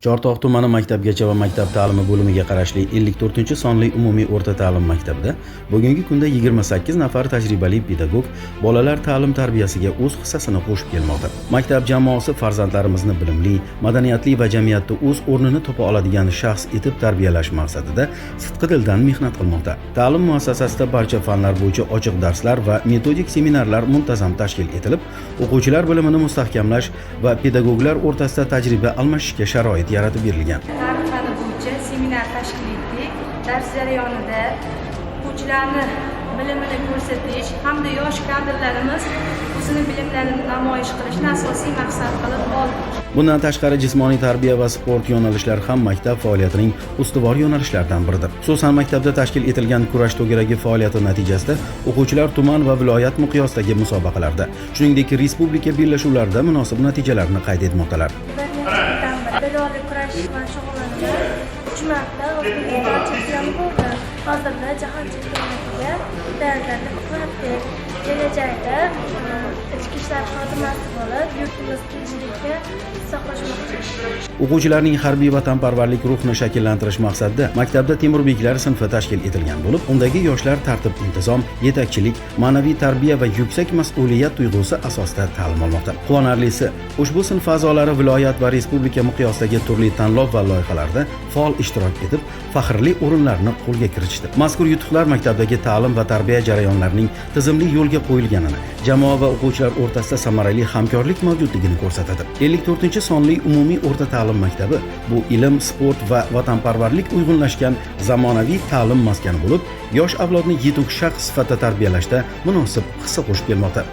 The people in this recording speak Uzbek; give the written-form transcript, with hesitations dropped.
Chortoq tumani maktabgacha va maktab ta'limi bo'limiga qarashli 54-sonli umumiy o'rta ta'lim maktabida bugungi kunda 28 nafar tajribali pedagog bolalar ta'lim tarbiyasiga o'z hissasini qo'shib kelmoqda. Maktab jamoasi farzandlarimizni bilimli, madaniyatli va jamiyatda o'z o'rnini topa oladigan shaxs etib tarbiyalash maqsadida sidqidildan mehnat qilmoqda. Ta'lim muassasasida barcha fanlar bo'yicha ochiq darslar va metodik seminarlar muntazam tashkil etilib, o'quvchilar bilimini mustahkamlash va pedagoglar o'rtasida tajriba almashishga sharoit yaratib berilgan. Ta'lim fani bo'yicha seminar tashkil etdik. Dars jarayonida o'quvchilarni bilimini ko'rsatish hamda yosh kadrlarimiz o'zini bilimlarini namoyish qilishni asosiy maqsad qilib oldik. Bundan tashqari jismoniy tarbiya va sport yo'nalishlari ham maktab faoliyatining ustuvor yo'nalishlaridan biridir. Xususan, maktabda tashkil etilgan kurash to'garagi faoliyati natijasida o'quvchilar tuman va viloyat miqyosidagi musobaqalarda, shuningdek respublika bellashuvlarida munosib natijalarni qayd etmoqdalar. Belloli kurash bilan shug'ullanaman. 3 marta O'zbekiston chempioni bo'ldim. Hozirda jahon chempionatiga tayyorgarlik qilyapti. Kelajakda ichki ishlar xodimasi bo'lib, yurtimiz tinchligiga hissa qo'shmoqchi. O'quvchilarning harbiy vatanparvarlik ruhini shakllantirish maqsadida maktabda temurbeklar sinfi tashkil etilgan bo'lib, undagi yoshlar tartib-intizom, yetakchilik, ma'naviy tarbiya va yuksak mas'uliyat tuyg'usi asosida ta'lim olmoqda. Quvonarlisi, ushbu sinf a'zolari viloyat va respublika miqyosidagi turli tanlov va loyihalarda faol ishtirok etib, faxrli o'rinlarni qo'lga kiritishdi. Mazkur yutuqlar maktabdagi ta'lim va tarbiya jarayonlarining tizimli yo'lga qo'yilganini, jamoa va o'quvchilar o'rtasida samarali hamkorlik mavjudligini ko'rsatadi. 54-sonli umumiy o'rta ta'lim maktabi bu ilm, sport va vatanparvarlik uyg'unlashgan zamonaviy ta'lim maskani bo'lib, yosh avlodni yetuk shaxs sifatida tarbiyalashda munosib hissa qo'shib kelmoqda.